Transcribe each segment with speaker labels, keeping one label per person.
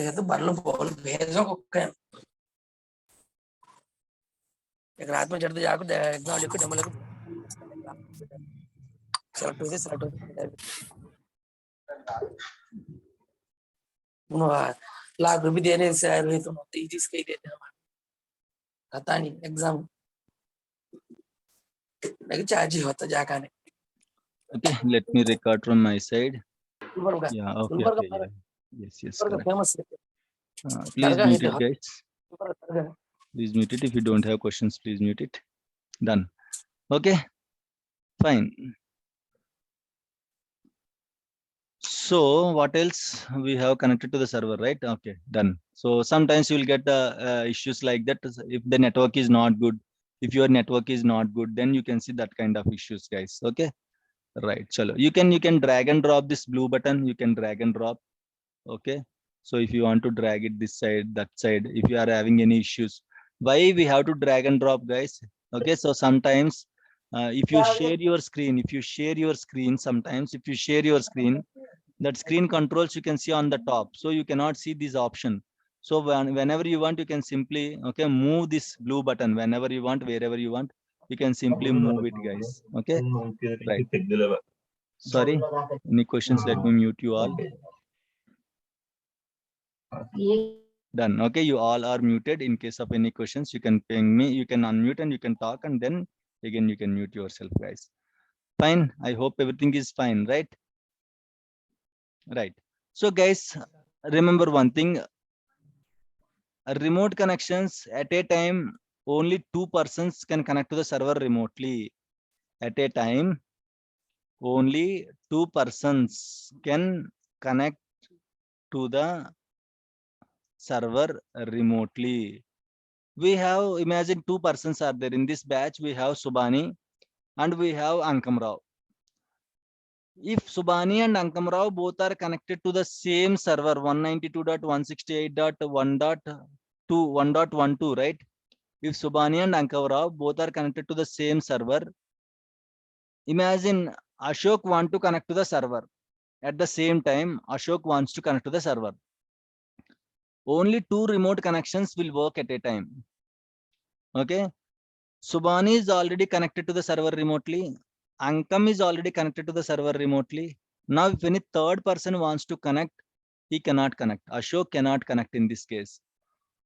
Speaker 1: itu baru बोल भेजो को एक रात में चढ़ते जाकर एग्जाम लिखो डेमो लिखो सेलेक्ट लाख रुपए देने से आए तो तीस के ही देते हैं पता नहीं एग्जाम लेकिन चार्ज ही होता जाकर नहीं
Speaker 2: Okay, let me record from my side. Yeah, okay, okay, yeah. Yes, correct. Please mute it, guys. Please mute it. If you don't have questions, please mute it. Done. Okay, fine. So what else we have connected to the server, right? Okay, done. So sometimes you will get issues like that. If the network is not good, if your network is not good, then you can see that kind of issues, guys. Okay. Right, chalo. You can drag and drop this blue button. You can drag and drop. Okay. So if you want to drag it this side, that side, if you are having any issues, why we have to drag and drop, guys? Okay. So sometimes if you share your screen, sometimes if you share your screen, that screen controls you can see on the top. So you cannot see this option. So whenever you want, you can simply, okay, move this blue button whenever you want, wherever you want. You can simply move it, guys. Okay. Right. Sorry. Any questions? Let me mute you all. Done. Okay. You all are muted. In case of any questions, you can ping me. You can unmute and you can talk, and then again you can mute yourself, guys. Fine. I hope everything is fine, right? Right. So, guys, remember one thing. Remote connections at a time, only 2 persons can connect to the server remotely. At a time, only 2 persons can connect to the server remotely. We have, imagine 2 persons are there in this batch. We have Subhani and we have Ankam Rao. If Subhani and Ankam Rao both are connected to the same server 192.168.1.2, right? If Subhani and Ankam Rao both are connected to the same server, imagine Ashok want to connect to the server. At the same time, Ashok wants to connect to the server. Only 2 remote connections will work at a time. Okay. Subhani is already connected to the server remotely. Ankam is already connected to the server remotely. Now, if any third person wants to connect, he cannot connect. Ashok cannot connect in this case.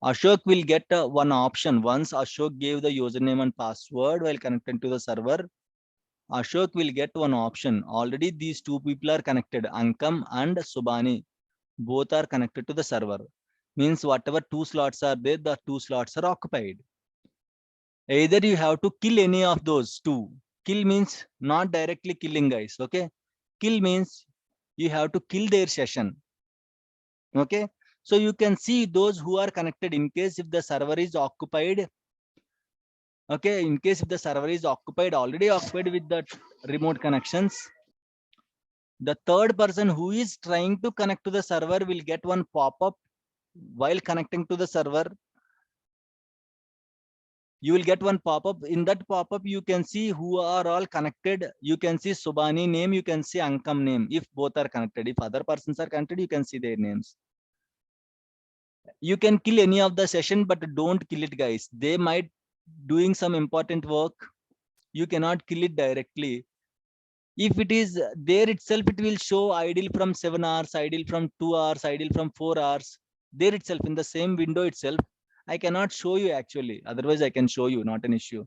Speaker 2: Ashok will get one option. Once Ashok gave the username and password while connected to the server, Ashok will get one option. Already these 2 people are connected. Ankam and Subhani both are connected to the server. Means whatever 2 slots are there, the 2 slots are occupied. Either you have to kill any of those 2. Kill means not directly killing, guys. Okay. Kill means you have to kill their session. Okay. So you can see those who are connected in case if the server is occupied. Okay. In case if the server is occupied, already occupied with the remote connections, the third person who is trying to connect to the server will get one pop-up while connecting to the server. You will get one pop-up. In that pop-up, you can see who are all connected. You can see Subhani name, you can see Ankam name. If both are connected, if other persons are connected, you can see their names. You can kill any of the session, but don't kill it, guys. They might doing some important work. You cannot kill it directly. If it is there itself, it will show idle from 7 hours, idle from 2 hours, idle from 4 hours. There itself in the same window itself. I cannot show you actually. Otherwise, I can show you, not an issue.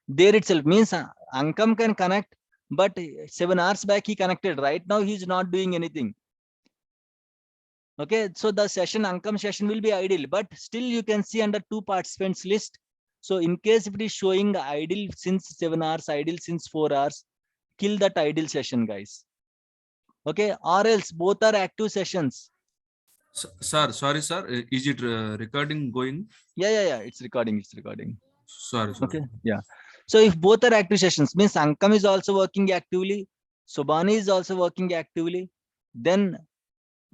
Speaker 2: There itself means Ankam can connect, but 7 hours back he connected. Right now, he's not doing anything. Okay, so the session, Ankam session will be idle, but still you can see under 2 participants list. So in case if it is showing idle since 7 hours, idle since 4 hours, kill that idle session, guys. Okay, or else both are active sessions.
Speaker 3: Sir, sorry, sir. Is it recording going?
Speaker 2: Yeah. It's recording.
Speaker 3: Sorry.
Speaker 2: Okay. Yeah. So if both are active sessions, means Ankam is also working actively, Subhani is also working actively. Then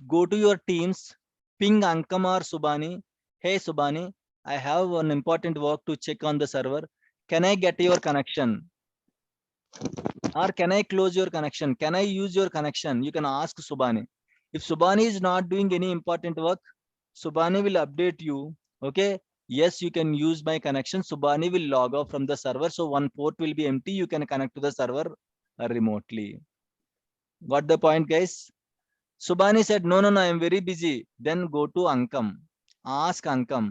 Speaker 2: go to your teams, ping Ankam or Subhani. Hey Subhani, I have an important work to check on the server. Can I get your connection? Or can I close your connection? Can I use your connection? You can ask Subhani. If Subhani is not doing any important work, Subhani will update you. Okay. Yes, you can use my connection. Subhani will log off from the server. So one port will be empty. You can connect to the server remotely. Got the point, guys? Subhani said, no, I'm very busy. Then go to Ankam. Ask Ankam.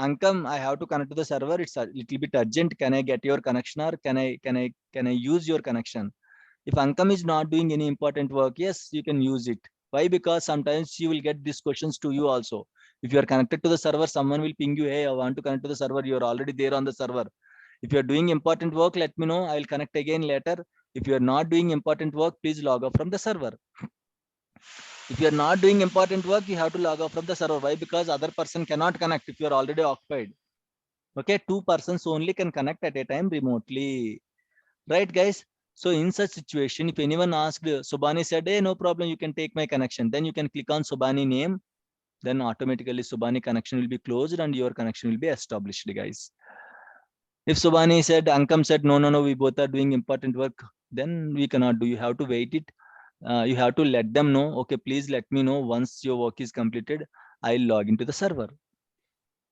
Speaker 2: Ankam, I have to connect to the server. It's a little bit urgent. Can I get your connection or can I use your connection? If Ankam is not doing any important work, yes, you can use it. Why? Because sometimes you will get these questions to you also. If you are connected to the server, someone will ping you, hey, I want to connect to the server. You are already there on the server. If you are doing important work, let me know. I will connect again later. If you are not doing important work, please log off from the server. If you are not doing important work, you have to log off from the server. Why? Because other person cannot connect if you are already occupied. Okay, 2 persons only can connect at a time remotely. Right, guys? So in such situation, if anyone asked, Subhani said, hey, no problem, you can take my connection. Then you can click on Subhani name. Then automatically Subhani connection will be closed and your connection will be established, guys. If Subhani said, Ankam said, no, we both are doing important work, then we cannot do. You have to wait it. You have to let them know, okay, please let me know once your work is completed. I'll log into the server.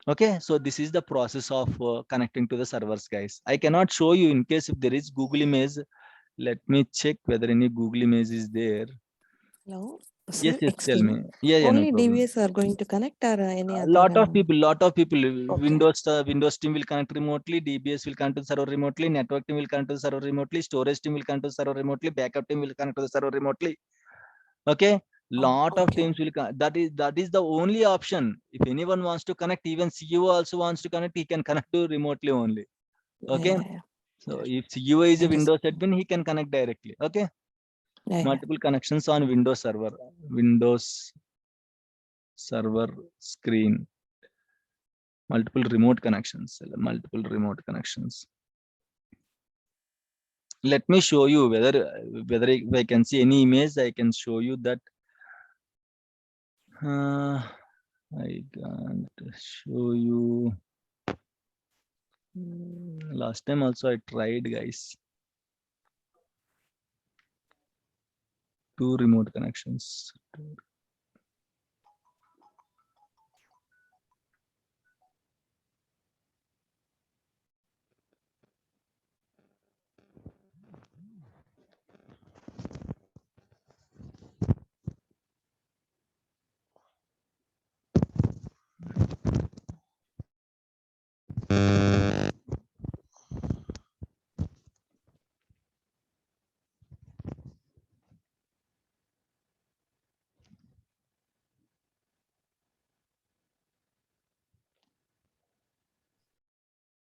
Speaker 2: Okay, so this is the process of connecting to the servers, guys. I cannot show you in case if there is Google image. Let me check whether any Google image is there.
Speaker 4: Hello,
Speaker 2: Yes,
Speaker 4: sir.
Speaker 2: tell
Speaker 4: Excuse
Speaker 2: me.
Speaker 4: me.
Speaker 2: Yeah, no
Speaker 4: Only
Speaker 2: problem.
Speaker 4: DBAs are going to connect or any
Speaker 2: A
Speaker 4: other?
Speaker 2: lot of people.
Speaker 4: Okay.
Speaker 2: Windows team will connect remotely. DBS will connect to the server remotely. Network team will connect to the server remotely. Storage team will connect to the server remotely. Backup team will connect to the server remotely. Okay,
Speaker 4: Oh,
Speaker 2: lot of
Speaker 4: okay.
Speaker 2: teams will connect. That is the only option. If anyone wants to connect, even CEO also wants to connect, he can connect to remotely only. Okay.
Speaker 4: Yeah.
Speaker 2: So if CEO is a Windows
Speaker 4: Understood.
Speaker 2: admin, he can connect directly. Okay.
Speaker 4: Yeah.
Speaker 2: Multiple connections on Windows server. Windows server screen. Multiple remote connections. Let me show you whether if I can see any image. I can show you that. I can't show you. Last time also I tried, guys. 2 remote connections.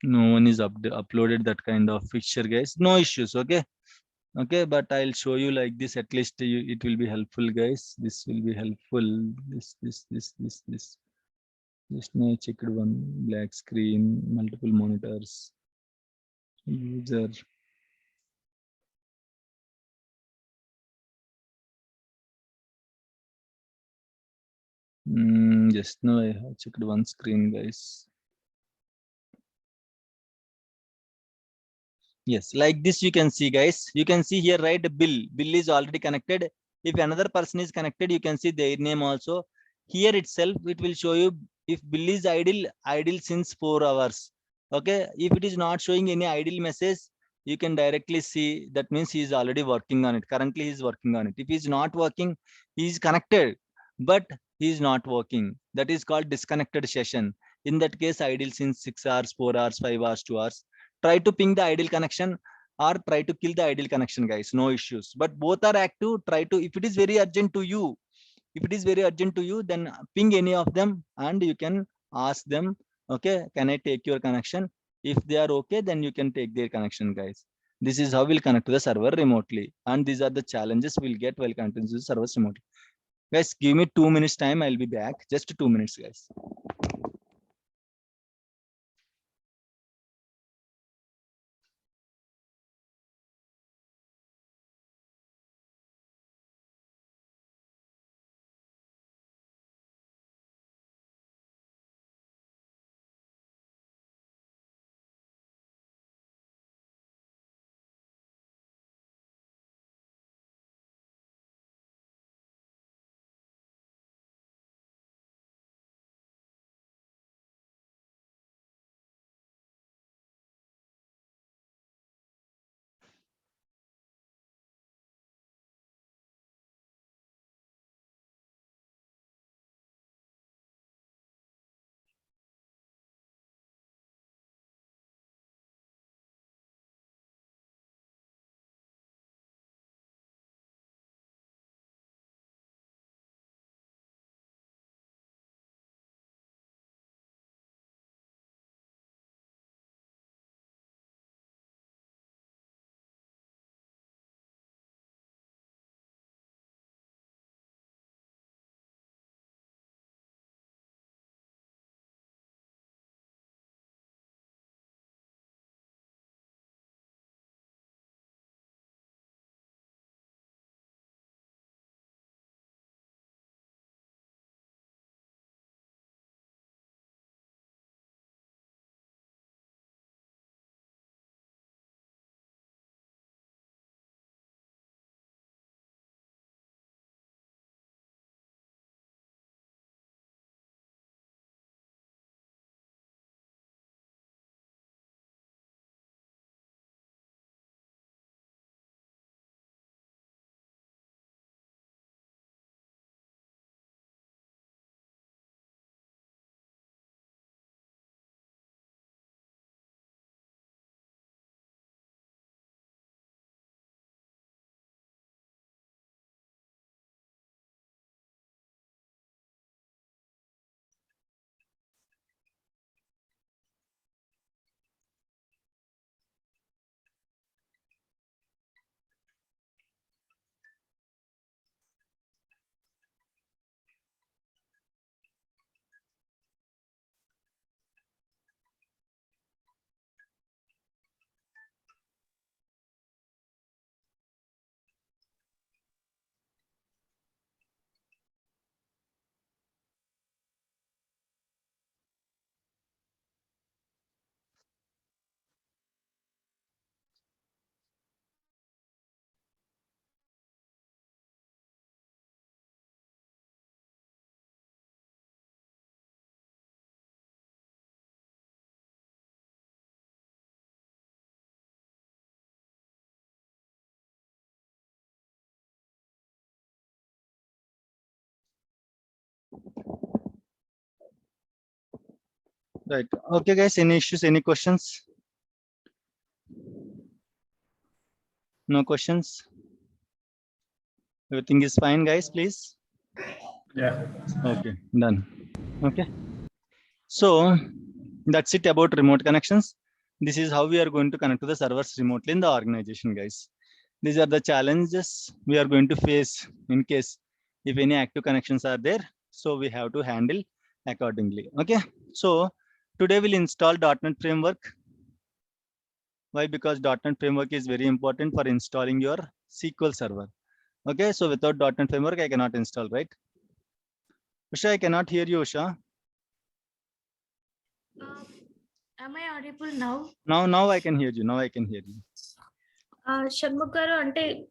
Speaker 2: No one is uploaded that kind of picture, guys. No issues. Okay. Okay, but I'll show you like this. At least it will be helpful, guys. This will be helpful. This. Just now I checked one black screen, multiple monitors. User. Just now I have checked one screen, guys. Yes, like this you can see, guys. You can see here, right? Bill is already connected. If another person is connected, you can see their name also. Here itself, it will show you if Bill is idle since 4 hours. Okay, if it is not showing any idle message, you can directly see that means he is already working on it. Currently, he is working on it. If he is not working, he is connected, but he is not working. That is called disconnected session. In that case, idle since 6 hours, 4 hours, 5 hours, 2 hours. Try to ping the idle connection or try to kill the idle connection, guys. No issues. But both are active. Try to, if it is very urgent to you, then ping any of them and you can ask them, okay, can I take your connection? If they are okay, then you can take their connection, guys. This is how we'll connect to the server remotely. And these are the challenges we'll get while connecting to the servers remotely. Guys, give me 2 minutes time. I'll be back. Just 2 minutes, guys. Right. Okay, guys. Any issues? Any questions? No questions? Everything is fine, guys, please.
Speaker 5: Yeah.
Speaker 2: Okay, done. Okay. So that's it about remote connections. This is how we are going to connect to the servers remotely in the organization, guys. These are the challenges we are going to face in case if any active connections are there. So we have to handle accordingly. Okay. So today we'll install .NET framework. Why? Because .NET framework is very important for installing your SQL server. Okay. So without .NET framework, I cannot install, right? Usha, I cannot hear you, Usha.
Speaker 6: Am I audible now?
Speaker 2: Now I can hear you. Now I can hear you.
Speaker 6: Shanmugh garu, ante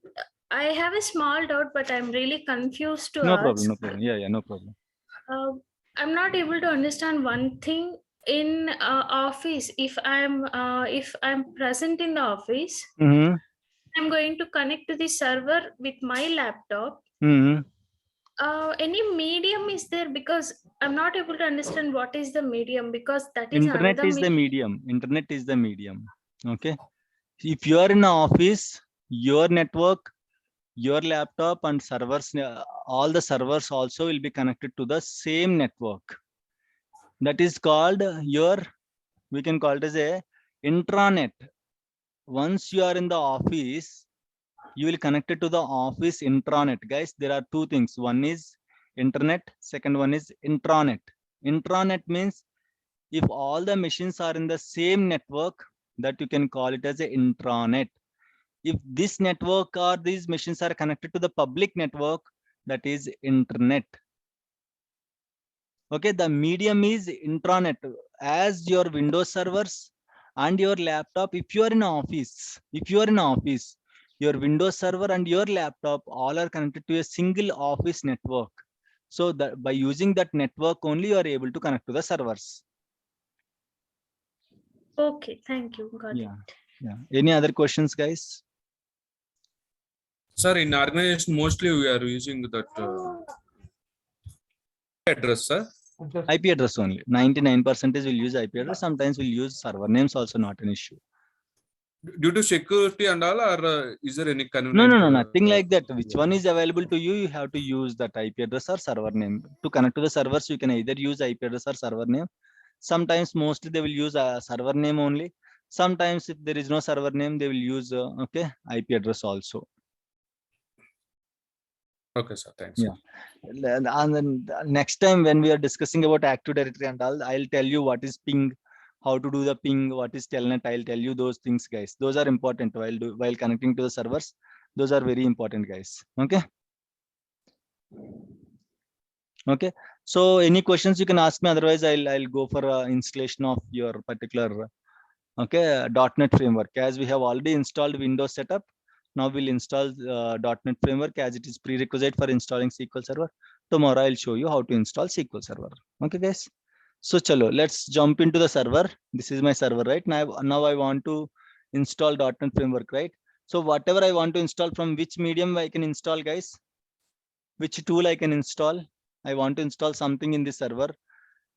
Speaker 6: I have a small doubt, but I'm really confused to
Speaker 2: No
Speaker 6: ask.
Speaker 2: problem. No problem. Yeah, no problem.
Speaker 6: I'm not able to understand one thing in office. If I'm present in the office,
Speaker 2: Mm-hmm.
Speaker 6: I'm going to connect to the server with my laptop.
Speaker 2: Mm-hmm.
Speaker 6: Any medium is there? Because I'm not able to understand what is the medium, because that is
Speaker 2: Internet
Speaker 6: another
Speaker 2: is the medium. Internet is the medium. Okay. If you are in an office, your network, your laptop and servers, all the servers also will be connected to the same network. That is called we can call it as a intranet. Once you are in the office, you will connect it to the office intranet. Guys, there are two things. One is internet, second one is intranet. Intranet means if all the machines are in the same network, that you can call it as a intranet. If this network or these machines are connected to the public network, that is internet. Okay, the medium is intranet. As your Windows servers and your laptop, if you are in office, your Windows server and your laptop all are connected to a single office network. So that by using that network only, you are able to connect to the servers.
Speaker 6: Okay, thank you. Got it.
Speaker 2: Yeah. Any other questions, guys?
Speaker 3: Sir, in organization, mostly we are using that address, sir.
Speaker 2: IP address only. 99% will use IP address. Sometimes we'll use server names, also not an issue.
Speaker 3: Due to security and all, or is there any convenient?
Speaker 2: No, nothing like that. Which one is available to you, you have to use that IP address or server name. To connect to the servers, you can either use IP address or server name. Sometimes, mostly they will use a server name only. Sometimes if there is no server name, they will use IP address also.
Speaker 3: Okay, sir. Thanks.
Speaker 2: Yeah. And then next time when we are discussing about Active Directory and all, I'll tell you what is ping, how to do the ping, what is telnet. I'll tell you those things, guys. Those are important while connecting to the servers. Those are very important, guys. Okay. Okay. So any questions you can ask me. Otherwise, I'll go for installation of your particular .NET framework. As we have already installed Windows setup, now we'll install .NET framework as it is prerequisite for installing SQL Server. Tomorrow I'll show you how to install SQL Server. Okay, guys. So chalo, let's jump into the server. This is my server, right? Now I want to install .NET framework, right? So whatever I want to install, from which medium I can install, guys? Which tool I can install? I want to install something in the server.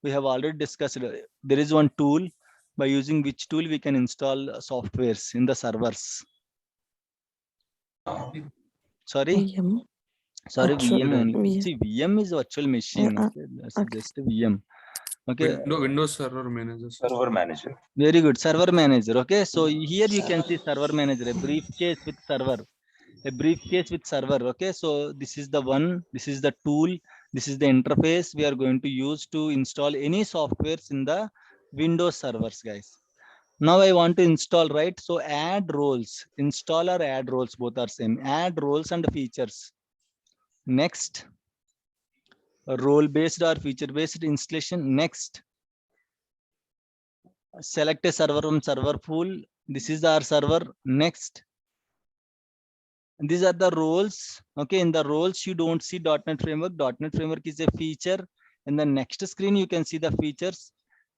Speaker 2: We have already discussed it. There is one tool, by using which tool we can install softwares in the servers. Sorry?
Speaker 4: VM.
Speaker 2: Sorry,
Speaker 4: Virtual
Speaker 2: VM only.
Speaker 4: VM.
Speaker 2: See, VM is virtual machine. Okay, that's
Speaker 4: okay.
Speaker 2: just a VM. Okay.
Speaker 3: Windows Server Manager.
Speaker 5: Server manager.
Speaker 2: Very good. Server manager. Okay. So here you can see server manager, a briefcase with server. A briefcase with server. Okay. So this is the one. This is the tool. This is the interface we are going to use to install any softwares in the Windows servers, guys. Now I want to install, right? So add roles, install or add roles, both are same. Add roles and features. Next, role based or feature based installation. Next, select a server from server pool. This is our server. Next, these are the roles. Okay, in the roles you don't see .NET framework. .NET framework is a feature. In the next screen you can see the features.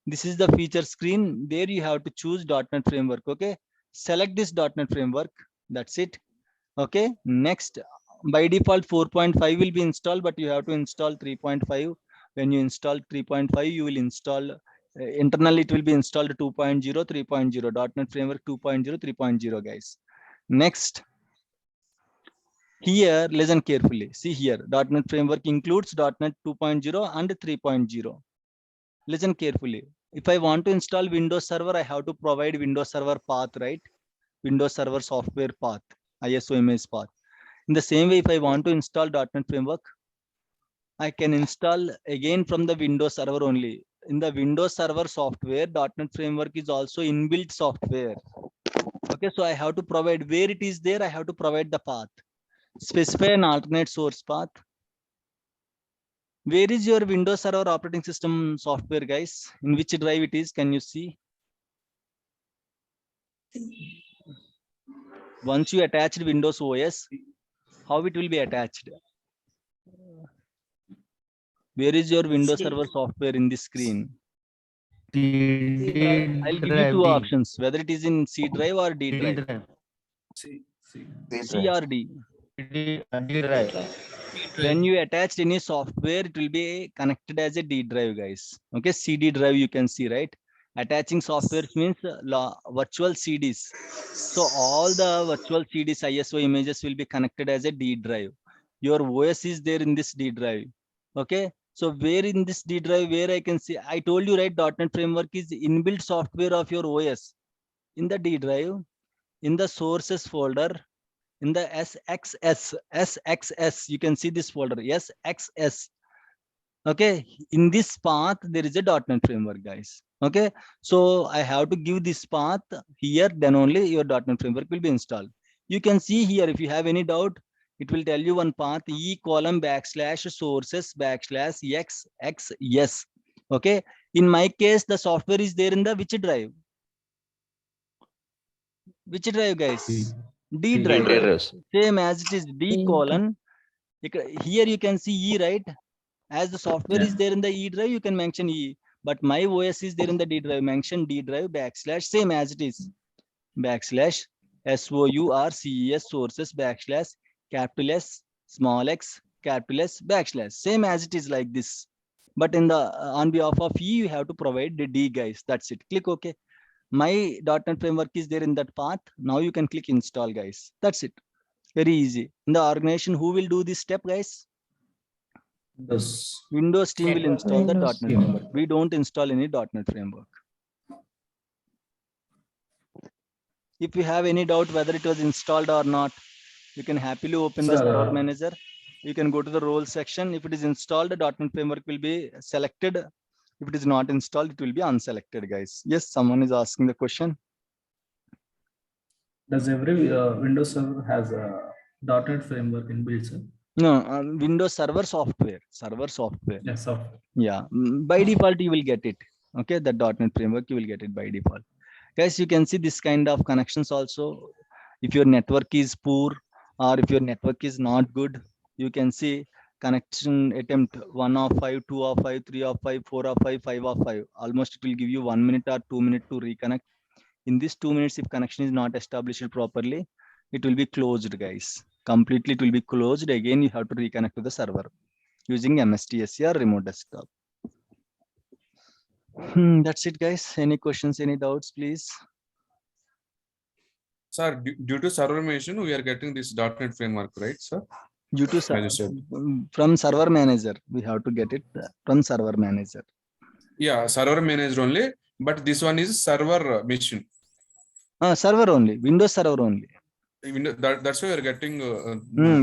Speaker 2: This is the feature screen. There you have to choose .NET framework. Okay, select this .NET framework. That's it. Okay, next, by default 4.5 will be installed, but you have to install 3.5. When you install 3.5, you will install internally it will be installed 2.0, 3.0, .NET Framework 2.0, 3.0, guys. Next, here, listen carefully. See here, .NET Framework includes .NET 2.0 and 3.0. Listen carefully. If I want to install Windows Server, I have to provide Windows Server path, right? Windows Server software path, ISO image path. In the same way, if I want to install .NET Framework, I can install again from the Windows Server only. In the Windows Server software, .NET Framework is also inbuilt software. Okay, so I have to provide where it is there. I have to provide the path. Specify an alternate source path. Where is your Windows Server operating system software, guys? In which drive it is? Can you see? Once you attached Windows OS, how it will be attached? Where is your Windows Server software in this screen? I'll give you two options, whether it is in C drive or D drive.
Speaker 3: C.
Speaker 2: C or D.
Speaker 5: D drive.
Speaker 2: When you attached any software, it will be connected as a D drive, guys. Okay, CD drive you can see, right? Attaching software means virtual CDs. So all the virtual CDs, ISO images will be connected as a D drive. Your OS is there in this D drive. Okay, so where in this D drive, where I can see, I told you, right? .NET Framework is inbuilt software of your OS. In the D drive, in the sources folder, in the SXS, you can see this folder, SXS. Okay, in this path, there is a .NET Framework, guys. Okay, so I have to give this path here, then only your .NET Framework will be installed. You can see here, if you have any doubt, it will tell you one path, e:\sources\xxs. Okay, in my case, the software is there in the which drive? Which drive, guys? D drive. Same as it is D colon. Here you can see E, right? As the software is there in the E drive, you can mention E. But my OS is there in the D drive. Mention D drive / same as it is. /sources sources / capital S, small x, capital S, / same as it is like this. But in the on behalf of E, you have to provide the D, guys. That's it. Click OK. My .NET Framework is there in that path. Now you can click install, guys. That's it. Very easy. In the organization, who will do this step, guys? Windows team will install the
Speaker 4: Windows.
Speaker 2: .NET Framework. We don't install any .NET Framework. If you have any doubt whether it was installed or not, you can happily open the server manager. You can go to the role section. If it is installed, the .NET Framework will be selected. If it is not installed, it will be unselected, guys. Yes, someone is asking the question.
Speaker 7: Does every Windows server has a .NET framework inbuilt, sir?
Speaker 2: No, Windows Server software.
Speaker 7: Yes, software.
Speaker 2: Yeah, by default you will get it. Okay, the .NET Framework you will get it by default. Guys, you can see this kind of connections also. If your network is poor or if your network is not good, you can see connection attempt 1 of 5, 2 of 5, 3 of 5, 4 of 5, 5 of 5. Almost it will give you 1 minute or 2 minutes to reconnect. In this 2 minutes, if connection is not established properly, it will be closed, guys. Completely it will be closed. Again, you have to reconnect to the server using MSTSC or remote desktop. That's it, guys. Any questions, any doubts, please?
Speaker 3: Sir, due to server migration, we are getting this .NET Framework, right, sir?
Speaker 2: Due to from server manager, we have to get it from server manager.
Speaker 3: Yeah, server manager only, but this one is server machine.
Speaker 2: Server only, Windows server only.
Speaker 3: That's why we are getting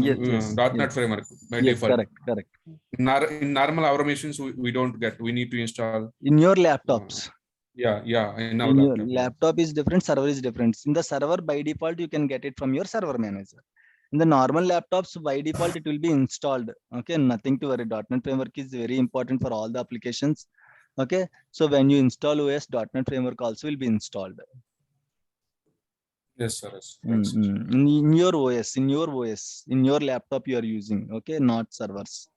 Speaker 2: yes,
Speaker 3: .NET Framework by default.
Speaker 2: Correct.
Speaker 3: In normal our machines, we don't get. We need to install.
Speaker 2: In your laptops.
Speaker 3: Yeah, in our
Speaker 2: Your
Speaker 3: laptop.
Speaker 2: laptop is different, server is different. In the server, by default, you can get it from your server manager. In the normal laptops, by default, it will be installed. Okay, nothing to worry. .NET Framework is very important for all the applications. Okay, so when you install OS, .NET Framework also will be installed.
Speaker 3: Yes, sir.
Speaker 2: In your OS, in your laptop you are using. Okay, not servers.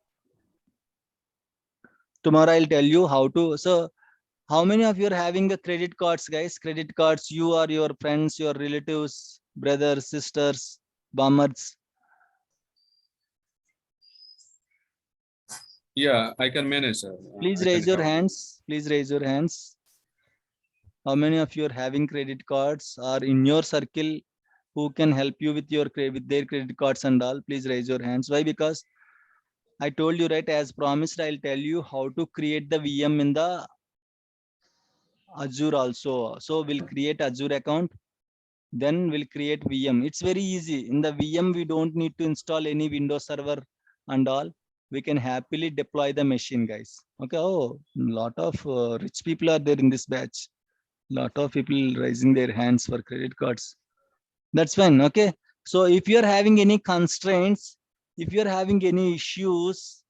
Speaker 2: Tomorrow I'll tell you how to. So, how many of you are having a credit cards, guys? Credit cards, you or your friends, your relatives, brothers, sisters, bombers.
Speaker 3: Yeah, I can manage, sir.
Speaker 2: Please raise your hands. Please raise your hands. How many of you are having credit cards or in your circle who can help you with your with their credit cards and all? Please raise your hands. Why? Because I told you, right, as promised, I'll tell you how to create the VM in the Azure also. So we'll create Azure account, then we'll create VM. It's very easy. In the VM, we don't need to install any Windows server and all. We can happily deploy the machine, guys. Okay. Oh, lot of rich people are there in this batch. Lot of people raising their hands for credit cards. That's fine. Okay. So if you're having any constraints, if you're having any issues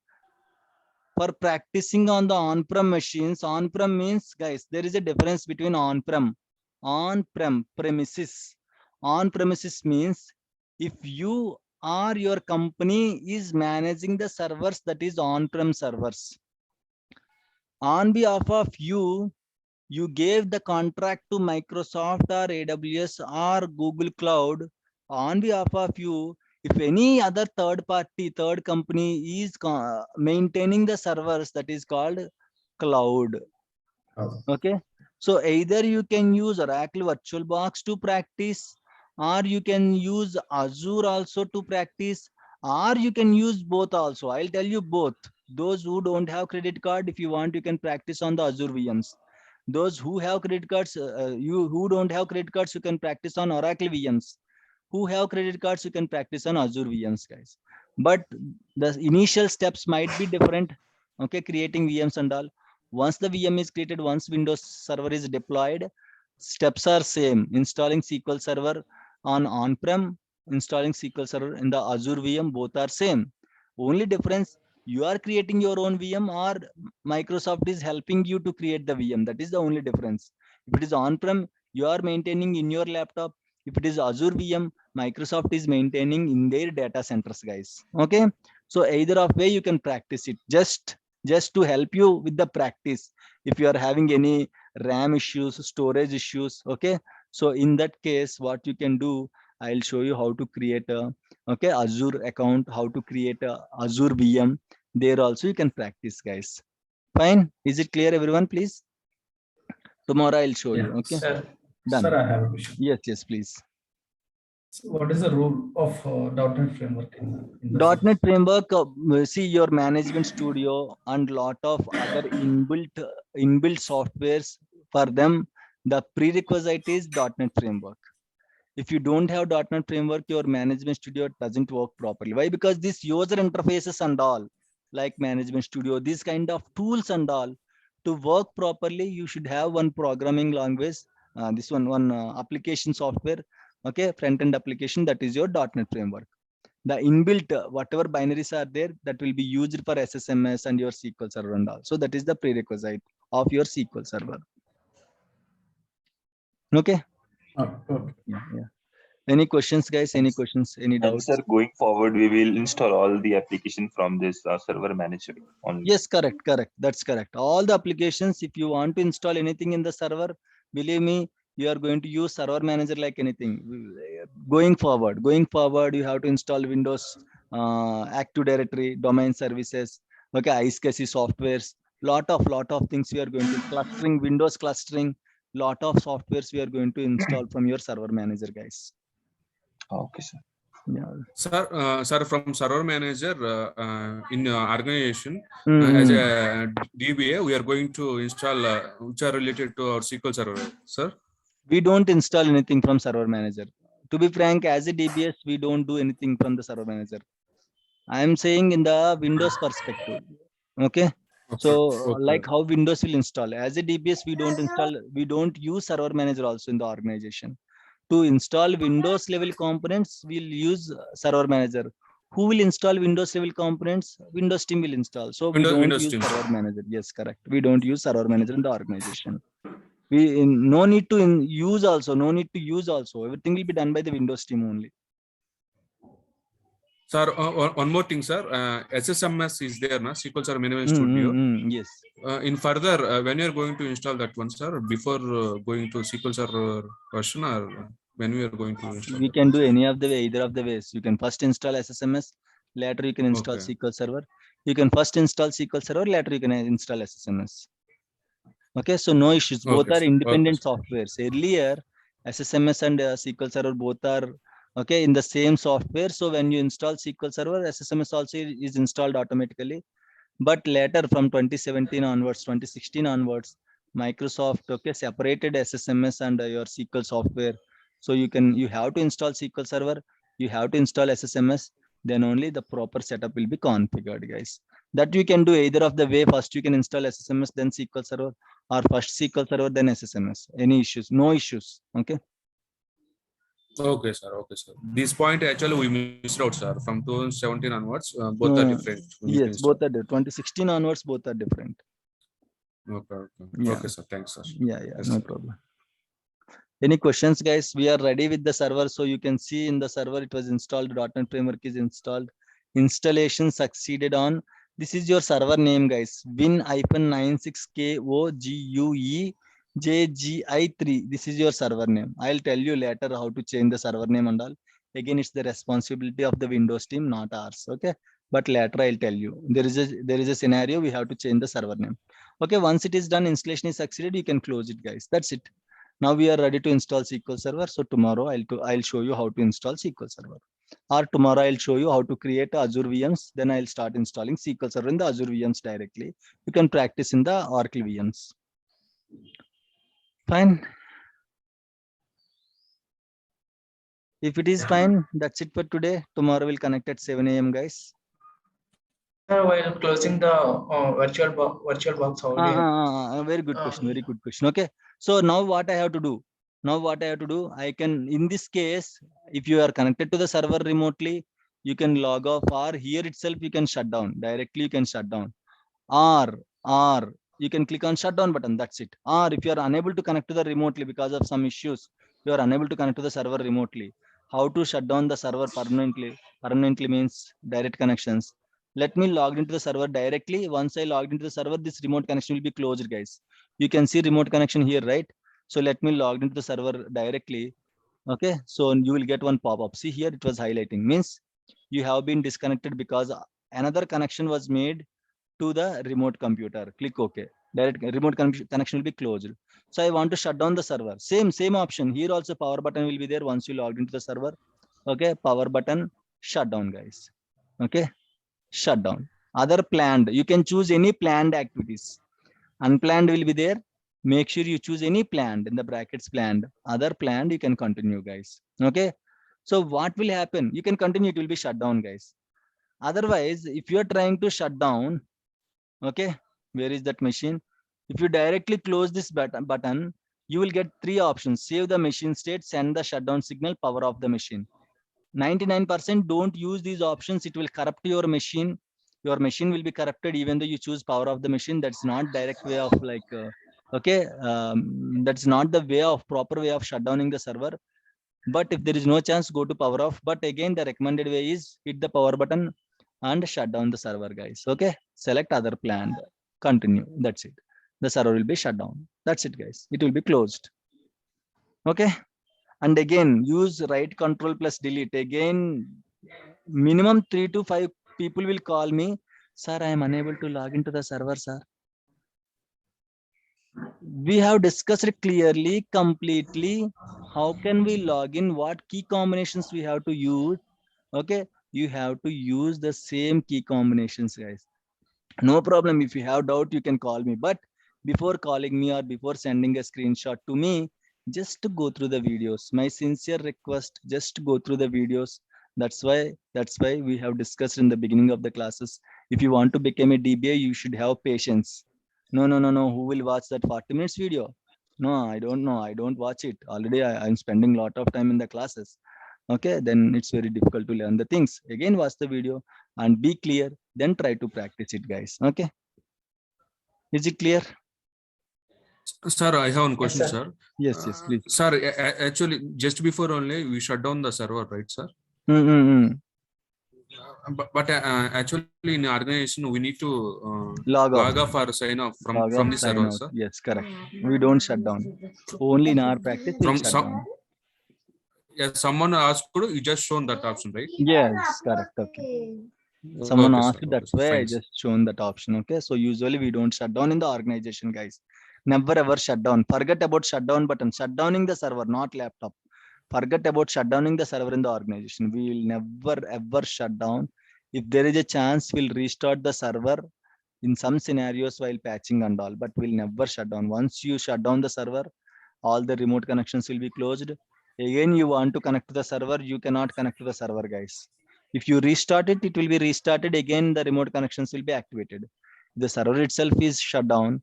Speaker 2: for practicing on the on-prem machines, on-prem means, guys, there is a difference between on-prem, premises. On-premises means if you or your company is managing the servers, that is on-prem servers. On behalf of you, you gave the contract to Microsoft or AWS or Google Cloud. On behalf of you, if any other third party, third company is maintaining the servers, that is called cloud. Okay. So either you can use Oracle VirtualBox to practice, or you can use Azure also to practice, or you can use both also. I'll tell you both. Those who don't have credit card, if you want, you can practice on the Azure VMs. Those who have credit cards, you who don't have credit cards, you can practice on Oracle VMs. Who have credit cards, you can practice on Azure VMs, guys. But the initial steps might be different. Okay, creating VMs and all. Once the VM is created, once Windows Server is deployed, steps are same. Installing SQL Server on-prem, installing SQL Server in the Azure VM, both are same. Only difference, you are creating your own VM or Microsoft is helping you to create the VM. That is the only difference. If it is on-prem, you are maintaining in your laptop. If it is Azure VM, Microsoft is maintaining in their data centers, guys. Okay. So either of way you can practice it. Just to help you with the practice. If you are having any RAM issues, storage issues. Okay. So in that case, what you can do, I'll show you how to create a Azure account, how to create a Azure VM. There also you can practice, guys. Fine. Is it clear, everyone? Please. Tomorrow I'll show you. Okay.
Speaker 7: Sir,
Speaker 2: Done.
Speaker 7: sir, I have a question.
Speaker 2: Yes, please.
Speaker 7: So what is the role of .NET framework in the
Speaker 2: .NET framework, see your management studio and lot of other inbuilt softwares. For them, the prerequisite is .NET framework. If you don't have .NET framework, your management studio doesn't work properly. Why? Because this user interfaces and all, like management studio, these kind of tools and all, to work properly, you should have one programming language. This one application software. Okay, front-end application, that is your .NET framework. The inbuilt whatever binaries are there, that will be used for SSMS and your SQL Server and all. So that is the prerequisite of your SQL Server. Okay.
Speaker 7: okay.
Speaker 2: Yeah. Any questions, guys? Any questions? Any doubts?
Speaker 8: Sir, going forward, we will install all the application from this server manager only.
Speaker 2: Yes, correct. That's correct. All the applications, if you want to install anything in the server, believe me, you are going to use server manager like anything. Going forward, you have to install Windows Active Directory, domain services, okay, iSCSI softwares, lot of things we are going to clustering, Windows clustering, lot of softwares we are going to install from your server manager, guys.
Speaker 8: Okay, sir.
Speaker 2: Yeah.
Speaker 3: Sir, from server manager in organization as a DBA, we are going to install which are related to our SQL Server, sir.
Speaker 2: We don't install anything from server manager. To be frank, as a DBS, we don't do anything from the server manager. I am saying in the Windows perspective. Okay. So like how Windows will install. As a DBS, we don't use server manager also in the organization. To install Windows level components, we'll use server manager. Who will install Windows level components? Windows team will install. So we don't use server manager. Yes, correct. We don't use server manager in the organization. We no need to use also. Everything will be done by the Windows team only.
Speaker 3: Sir, one more thing, sir. SSMS is there, na? SQL Server Management Studio.
Speaker 2: Yes.
Speaker 3: In further, when you are going to install that one, sir, before going to SQL Server version, or when we are going to install?
Speaker 2: We can do any of the way, either of the ways. You can first install SSMS, later you can install SQL Server. You can first install SQL Server, later you can install SSMS. Okay, so no issues. Both
Speaker 3: Okay,
Speaker 2: are
Speaker 3: sir.
Speaker 2: independent
Speaker 3: Okay,
Speaker 2: softwares. Earlier, SSMS and SQL Server both are okay in the same software. So when you install SQL Server, SSMS also is installed automatically. But later from 2017 onwards, 2016 onwards, Microsoft separated SSMS and your SQL software. So you have to install SQL Server, you have to install SSMS, then only the proper setup will be configured, guys. That you can do either of the way. First you can install SSMS, then SQL Server, or first SQL Server, then SSMS. Any issues? No issues. Okay.
Speaker 3: Okay, sir. Okay, sir. This point actually we missed out, sir. From 2017 onwards, both are different. We need to
Speaker 2: Yes,
Speaker 3: install.
Speaker 2: both are 2016 onwards, both are different.
Speaker 3: Okay, okay.
Speaker 2: Yeah.
Speaker 3: Okay, sir. Thanks, sir.
Speaker 2: Yeah,
Speaker 3: Yes,
Speaker 2: no
Speaker 3: sir.
Speaker 2: problem. Any questions, guys? We are ready with the server. So you can see in the server, it was installed. .NET Framework is installed. Installation succeeded on. This is your server name, guys. Win-96KOGUEJGI3. This is your server name. I'll tell you later how to change the server name and all. Again, it's the responsibility of the Windows team, not ours. Okay. But later I'll tell you. There is a scenario we have to change the server name. Okay. Once it is done, installation is succeeded. You can close it, guys. That's it. Now we are ready to install SQL Server. So tomorrow I'll show you how to install SQL Server. Or tomorrow I'll show you how to create Azure VMs. Then I'll start installing SQL Server in the Azure VMs directly. You can practice in the Oracle VMs. Fine. If it is fine, that's it for today. Tomorrow we'll connect at 7 a.m. guys.
Speaker 1: While closing the virtual box, how do you?
Speaker 2: Very good question. Very good question. Okay. So now what I have to do? I can, in this case, if you are connected to the server remotely, you can log off, or here itself you can shut down. Directly you can shut down. Or you can click on shutdown button. That's it. Or if you are unable to connect to the remotely because of some issues, you are unable to connect to the server remotely. How to shut down the server permanently? Permanently means direct connections. Let me log into the server directly. Once I logged into the server, this remote connection will be closed, guys. You can see remote connection here, right? So let me log into the server directly. Okay, so you will get one pop-up. See here, it was highlighting. Means you have been disconnected because another connection was made to the remote computer. Click OK. Direct remote connection will be closed. So I want to shut down the server. Same option. Here also power button will be there once you logged into the server. Okay, power button, shut down, guys. Okay, shut down. Other planned, you can choose any planned activities. Unplanned will be there. Make sure you choose any planned in the brackets planned. Other planned, you can continue, guys. Okay, so what will happen? You can continue, it will be shut down, guys. Otherwise, if you are trying to shut down, okay, where is that machine? If you directly close this button, you will get three options: save the machine state, send the shutdown signal, power off the machine. 99% don't use these options. It will corrupt your machine. Your machine will be corrupted even though you choose power of the machine. That's not direct way of that's not the way of proper way of shutdowning the server. But if there is no chance, go to power off. But again, the recommended way is hit the power button and shut down the server, guys. Okay, select other plan, continue. That's it. The server will be shut down. That's it, guys. It will be closed. Okay. And again, use right control plus delete. Again, minimum 3 to 5 people will call me, sir, I am unable to log into the server, sir. We have discussed it clearly, completely. How can we log in? What key combinations we have to use? Okay, you have to use the same key combinations, guys. No problem. If you have doubt, you can call me. But before calling me or before sending a screenshot to me, just to go through the videos. My sincere request, just go through the videos. That's why we have discussed in the beginning of the classes. If you want to become a DBA, you should have patience. No. Who will watch that 40 minutes video? No, I don't know. I don't watch it. Already I'm spending a lot of time in the classes. Okay, then it's very difficult to learn the things. Again, watch the video and be clear. Then try to practice it, guys. Okay. Is it clear?
Speaker 3: Sir, I have one question,
Speaker 1: sir.
Speaker 3: sir.
Speaker 2: Yes, please.
Speaker 3: Sir, actually, just before only we shut down the server, right, sir? But actually, in organization, we need to
Speaker 2: log
Speaker 3: off or sign off from the server, sir.
Speaker 2: Yes, correct. We don't shut down. Only in our practice we shut down.
Speaker 3: Yeah, someone asked, you just shown that option, right?
Speaker 2: Yes, correct. Okay. Someone asked, that's why I just shown that option. Okay, so usually we don't shut down in the organization, guys. Never ever shut down. Forget about shutdown button. Shutdowning the server, not laptop. Forget about shutdowning the server in the organization. We will never ever shut down. If there is a chance, we'll restart the server in some scenarios while patching and all, but we'll never shut down. Once you shut down the server, all the remote connections will be closed. Again, you want to connect to the server, you cannot connect to the server, guys. If you restart it, it will be restarted again. The remote connections will be activated. The server itself is shut down.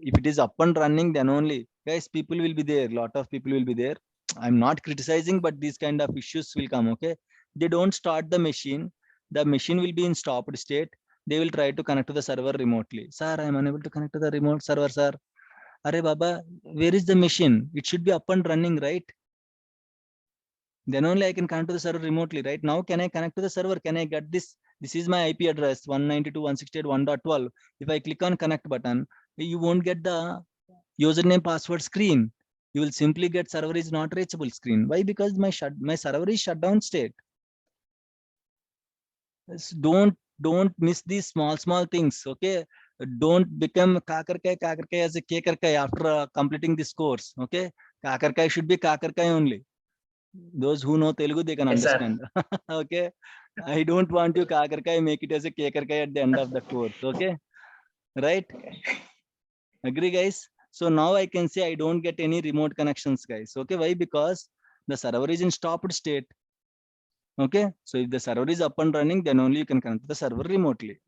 Speaker 2: If it is up and running, then only, guys, people will be there. Lot of people will be there. I'm not criticizing, but these kind of issues will come. Okay, they don't start the machine will be in stopped state. They will try to connect to the server remotely. Sir, I'm unable to connect to the remote server, sir. Arey Baba, where is the machine? It should be up and running, right? Then only I can connect to the server remotely, right? Now, can I connect to the server? Can I get this? This is my IP address, 192.168.1.12. If I click on connect button, you won't get the username password screen. You will simply get server is not reachable screen. Why? Because my server is shut down state. Don't miss these small things. Okay, don't become kakarkai as a kekarkai after completing this course. Okay, kakarkai should be kakarkai only. Those who know Telugu, they can understand. Okay, I don't want you kakarkai, make it as a kekarkai at the end of the course. Okay, right? Agree, guys? So now I can say I don't get any remote connections, guys. Okay, why? Because the server is in stopped state. Okay, so if the server is up and running, then only you can connect to the server remotely.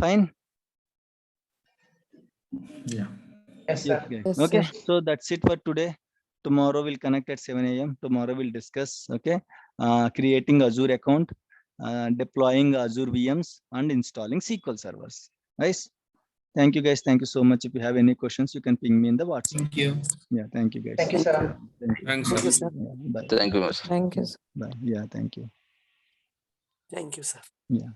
Speaker 2: Fine.
Speaker 7: Yeah.
Speaker 4: Yes,
Speaker 2: Okay,
Speaker 4: sir.
Speaker 2: so that's it for today. Tomorrow we'll connect at 7 a.m. Tomorrow we'll discuss, okay, creating Azure account, deploying Azure VMs, and installing SQL servers. Guys, thank you, guys. Thank you so much. If you have any questions, you can ping me in the WhatsApp.
Speaker 1: Thank you.
Speaker 2: Yeah, thank you, guys.
Speaker 1: Thank you, sir.
Speaker 2: Thank you.
Speaker 3: Thanks,
Speaker 1: Thank you,
Speaker 3: sir.
Speaker 1: sir.
Speaker 2: Yeah, bye.
Speaker 9: Thank you, Master.
Speaker 4: Thank you.
Speaker 2: Bye. Yeah, thank you.
Speaker 1: Thank you, sir.
Speaker 2: Yeah.